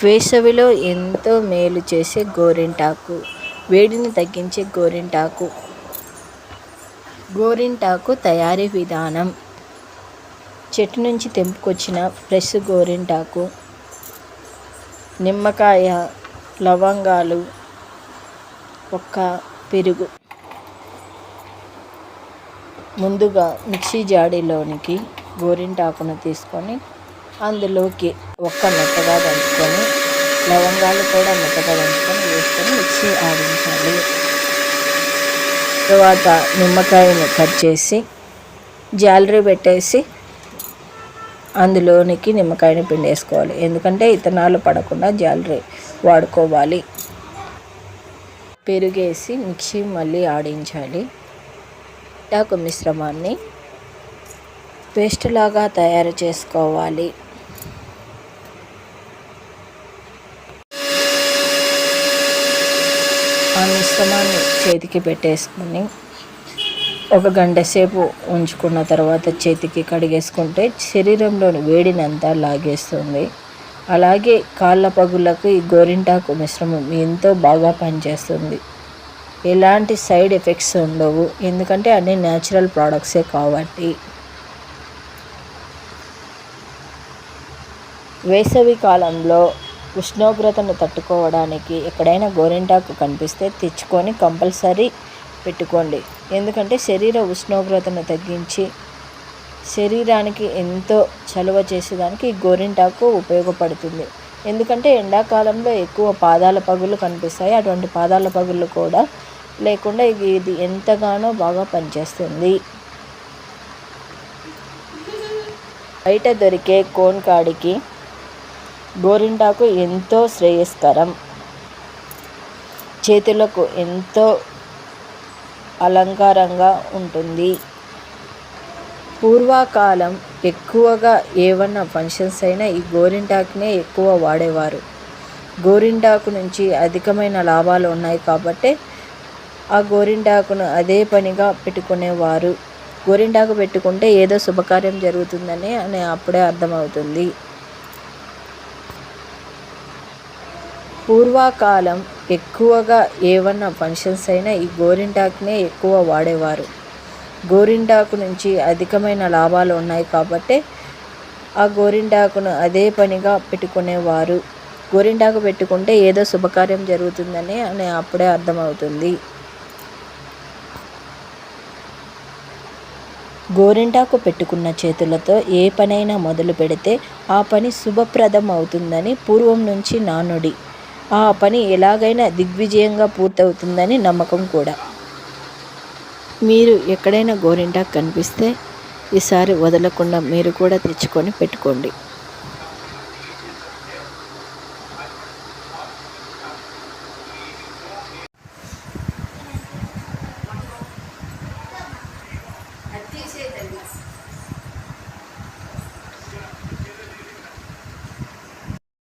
వేసవిలో ఎంతో మేలు చేసే గోరింటాకు, వేడిని తగ్గించే గోరింటాకు. గోరింటాకు తయారీ విధానం: చెట్టు నుంచి తెంపుకొచ్చిన ఫ్రెష్ గోరింటాకు, నిమ్మకాయ, లవంగాలు, ఒక్క పెరుగు. ముందుగా మిక్సీ జాడీలోనికి గోరింటాకును తీసుకొని అందులోకి ఒక్క మెత్తగా దంచుకొని, లవంగాలు కూడా మెత్తగా దంచుకొని వేసుకొని మిక్సీ ఆడించాలి. తర్వాత నిమ్మకాయను కట్ చేసి జాలరీ పెట్టేసి అందులోనికి నిమ్మకాయని పిండేసుకోవాలి. ఎందుకంటే ఇత్తనాలు పడకుండా జాలరీ వాడుకోవాలి. పెరుగేసి మిక్సీ మళ్ళీ ఆడించాలి. ఆకు మిశ్రమాన్ని పేస్ట్ లాగా తయారు చేసుకోవాలి. ఆ మిశ్రమాన్ని చేతికి పెట్టేసుకొని ఒక గంట సేపు ఉంచుకున్న తర్వాత చేతికి కడిగేసుకుంటే శరీరంలోని వేడినంతా లాగేస్తుంది. అలాగే కాళ్ళ పగుళ్ళకు ఈ గోరింటాకు మిశ్రమం ఎంతో బాగా పనిచేస్తుంది. ఎలాంటి సైడ్ ఎఫెక్ట్స్ ఉండవు, ఎందుకంటే అన్నీ న్యాచురల్ ప్రోడక్ట్సే కాబట్టి. వేసవి కాలంలో ఉష్ణోగ్రతను తట్టుకోవడానికి ఎక్కడైనా గోరింటాకు కనిపిస్తే తెచ్చుకొని కంపల్సరీ పెట్టుకోండి. ఎందుకంటే శరీర ఉష్ణోగ్రతను తగ్గించి శరీరానికి ఎంతో చలువ చేసేదానికి ఈ గోరింటాకు ఉపయోగపడుతుంది. ఎందుకంటే ఎండాకాలంలో ఎక్కువ పాదాల పగుళ్ళు కనిపిస్తాయి. అటువంటి పాదాల పగుళ్ళు కూడా లేకుండా ఇది ఎంతగానో బాగా పనిచేస్తుంది. బయట దొరికే కోన్ కాడికి గోరింటాకు ఎంతో శ్రేయస్కరం. చేతులకు ఎంతో అలంకారంగా ఉంటుంది. పూర్వకాలం ఎక్కువగా ఏవన్నా ఫంక్షన్స్ అయినా ఈ గోరింటాకునే ఎక్కువ వాడేవారు. గోరింటాకు నుంచి అధికమైన లాభాలు ఉన్నాయి కాబట్టి ఆ గోరింటాకును అదే పనిగా పెట్టుకునేవారు. గోరింటాకు పెట్టుకుంటే ఏదో శుభకార్యం జరుగుతుందని అప్పుడే అర్థమవుతుంది. పూర్వకాలం ఎక్కువగా ఏవన్నా ఫంక్షన్స్ అయినా ఈ గోరింటాకునే ఎక్కువ వాడేవారు. గోరింటాకు నుంచి అధికమైన లాభాలు ఉన్నాయి కాబట్టి ఆ గోరింటాకును అదే పనిగా పెట్టుకునేవారు. గోరింటాకు పెట్టుకుంటే ఏదో శుభకార్యం జరుగుతుందని అప్పుడే అర్థమవుతుంది. గోరింటాకు పెట్టుకున్న చేతులతో ఏ పనైనా మొదలు పెడితే ఆ పని శుభప్రదం అవుతుందని పూర్వం నుంచి నానుడి. ఆ పని ఎలాగైనా దిగ్విజయంగా పూర్తవుతుందని నమ్మకం కూడా. మీరు ఎక్కడైనా గోరింటాకు కనిపిస్తే ఈసారి వదలకుండా మీరు కూడా తెచ్చుకొని పెట్టుకోండి.